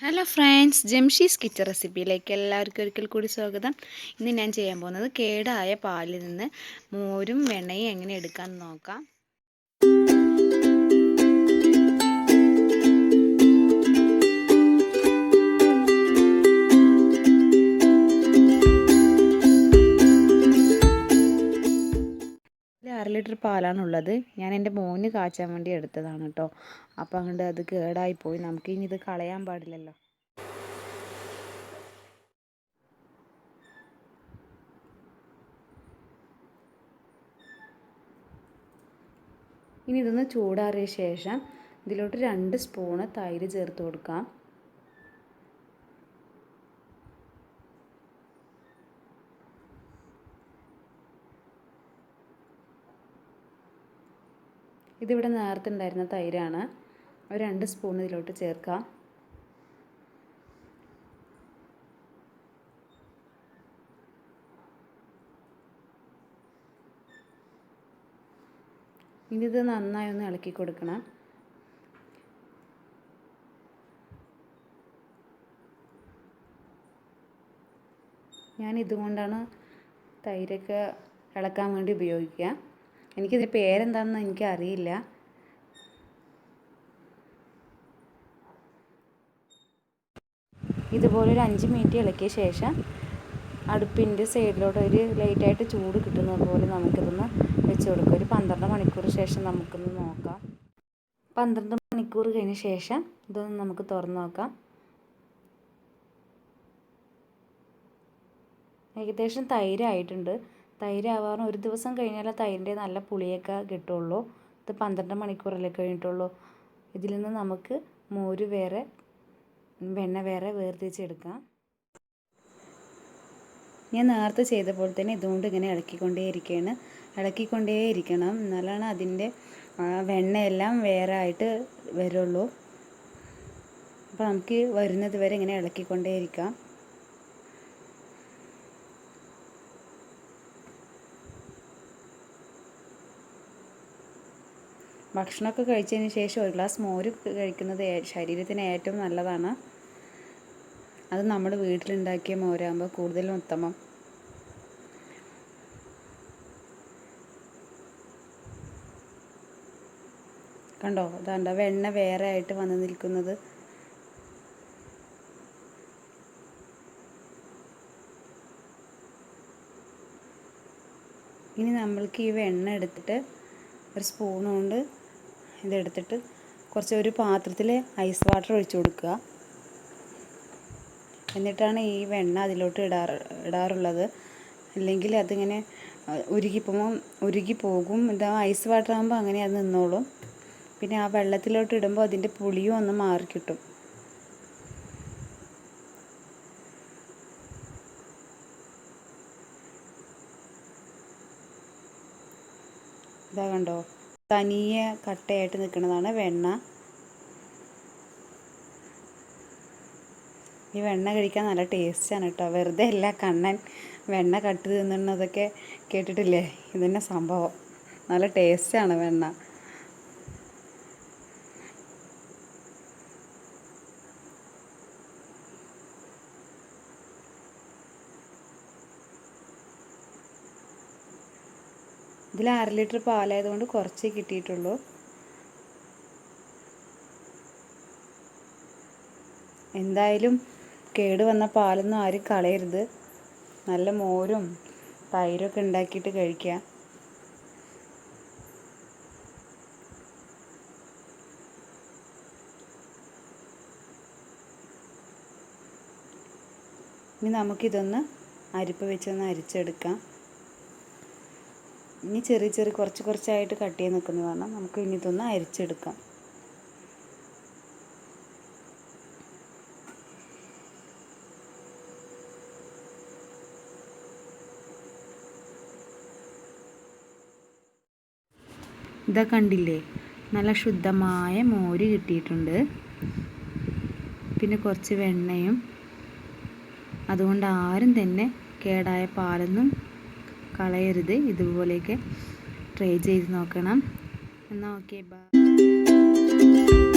Hello friends, Jamshi's kitchen റെസിപ്പിയിലേക്ക് എല്ലാവർക്കും ഒരിക്കൽ കൂടി സ്വാഗതം. ഇന്ന് ഞാൻ ചെയ്യാൻ പോകുന്നത് കേടായ പാലിൽ നിന്ന് മോരും വെണ്ണയും എങ്ങനെ എടുക്കാമെന്ന് നോക്കാം. അര ലിറ്റർ പാലാണുള്ളത്. ഞാൻ എൻ്റെ മോന് കാച്ചാൻ വേണ്ടി എടുത്തതാണ് കേട്ടോ. അപ്പോൾ അങ്ങോട്ട് അത് കേടായിപ്പോയി. നമുക്കിനി ഇത് കളയാൻ പാടില്ലല്ലോ. ഇനി ഇതൊന്ന് ചൂടാറിയ ശേഷം ഇതിലോട്ട് 2 സ്പൂണ് തൈര് ചേർത്ത് കൊടുക്കാം. ഇതിവിടെ നേരത്തെ ഉണ്ടായിരുന്ന തൈരാണ്. ഒരു 2 സ്പൂൺ ഇതിലോട്ട് ചേർക്കാം. ഇനി ഇത് നന്നായി ഒന്ന് ഇളക്കി കൊടുക്കണം. ഞാൻ ഇതുകൊണ്ടാണ് തൈരൊക്കെ ഇളക്കാൻ വേണ്ടി ഉപയോഗിക്കുക. എനിക്കിതിൻ്റെ പേരെന്താണെന്ന് എനിക്കറിയില്ല. ഇതുപോലെ ഒരു 5 മിനിറ്റ് ഇളക്കിയ ശേഷം അടുപ്പിൻ്റെ സൈഡിലോട്ട് ഒരു ലൈറ്റായിട്ട് ചൂട് കിട്ടുന്നത് പോലെ നമുക്കിതൊന്ന് വെച്ച് കൊടുക്കുക. ഒരു 12 മണിക്കൂർ ശേഷം നമുക്കൊന്ന് നോക്കാം. 12 മണിക്കൂർ കഴിഞ്ഞ ശേഷം ഇതൊന്ന് നമുക്ക് തുറന്ന് നോക്കാം. ഏകദേശം തൈരായിട്ടുണ്ട്. തൈരാവാറും ഒരു ദിവസം കഴിഞ്ഞാൽ തൈരിൻ്റെ നല്ല പുളിയൊക്കെ കിട്ടുള്ളൂ. ഇത് 12 മണിക്കൂറല്ലേ കഴിഞ്ഞിട്ടുള്ളൂ. ഇതിൽ നിന്ന് നമുക്ക് മോര് വേറെ വെണ്ണ വേറെ വേർതിരിച്ചെടുക്കാം. ഞാൻ നേരത്തെ ചെയ്ത പോലെ തന്നെ ഇതുകൊണ്ട് ഇങ്ങനെ ഇളക്കിക്കൊണ്ടേയിരിക്കണം. എന്നാലാണ് അതിൻ്റെ വെണ്ണയെല്ലാം വേറെ ആയിട്ട് വരുള്ളൂ. അപ്പോൾ നമുക്ക് വരുന്നത് വരെ ഇങ്ങനെ ഇളക്കിക്കൊണ്ടേയിരിക്കാം. ഭക്ഷണമൊക്കെ കഴിച്ചതിന് ശേഷം 1 ഗ്ലാസ് മോര് കഴിക്കുന്നത് ശരീരത്തിന് ഏറ്റവും നല്ലതാണ്. അത് നമ്മൾ വീട്ടിലുണ്ടാക്കിയ മോരാകുമ്പോൾ കൂടുതലും ഉത്തമം. കണ്ടോ, അതാണ്ട വെണ്ണ വേറെ ആയിട്ട് വന്ന് നിൽക്കുന്നത്. ഇനി നമ്മൾക്ക് ഈ വെണ്ണ എടുത്തിട്ട് ഒരു സ്പൂൺ കൊണ്ട് ഇതെടുത്തിട്ട് ഒരു പാത്രത്തിൽ ഐസ് വാട്ടർ ഒഴിച്ചു കൊടുക്കുക. എന്നിട്ടാണ് ഈ വെണ്ണ അതിലോട്ട് ഇടാറുള്ളത്. അല്ലെങ്കിൽ അതിങ്ങനെ ഉരുകി പോകും. ഇത് ഐസ് വാട്ടർ ആകുമ്പോൾ അങ്ങനെ അത് നിന്നോളും. പിന്നെ ആ വെള്ളത്തിലോട്ട് ഇടുമ്പോൾ അതിൻ്റെ പുളിയും ഒന്ന് മാറിക്കിട്ടും. ഇതാ കണ്ടോ, തനിയെ കട്ടയായിട്ട് നിൽക്കുന്നതാണ് വെണ്ണ. ഈ വെണ്ണ കഴിക്കാൻ നല്ല ടേസ്റ്റാണ് കേട്ടോ. വെറുതെ അല്ല, കണ്ണൻ വെണ്ണ കട്ട് തിന്നുന്നതൊക്കെ കേട്ടിട്ടില്ലേ? ഇതന്നെ സംഭവം. നല്ല ടേസ്റ്റാണ് വെണ്ണ. ഇതിൽ 1/2 ലിറ്റർ പാലായതുകൊണ്ട് കുറച്ചേ കിട്ടിയിട്ടുള്ളൂ. എന്തായാലും കേടുവന്ന പാലൊന്നും ആരും കളയരുത്. നല്ല മോരും തൈരൊക്കെ ഉണ്ടാക്കിയിട്ട് കഴിക്കുക. ഇനി നമുക്കിതൊന്ന് അരിപ്പ് വെച്ചൊന്ന് അരിച്ചെടുക്കാം. ഇനി ചെറിയ കുറച്ചായിട്ട് കട്ട് ചെയ്ത് നിൽക്കുന്നതാണ്. നമുക്ക് ഇനി ഇതൊന്ന് അരിച്ചെടുക്കാം. ഇതാ കണ്ടില്ലേ, നല്ല ശുദ്ധമായ മോര് കിട്ടിയിട്ടുണ്ട്. പിന്നെ കുറച്ച് വെണ്ണയും. അതുകൊണ്ട് ആരും തന്നെ കേടായ പാലൊന്നും കളയരുത്. ഇതുപോലെയൊക്കെ ട്രൈ ചെയ്ത് നോക്കണം. എന്നാൽ ഓക്കെ, ബൈ.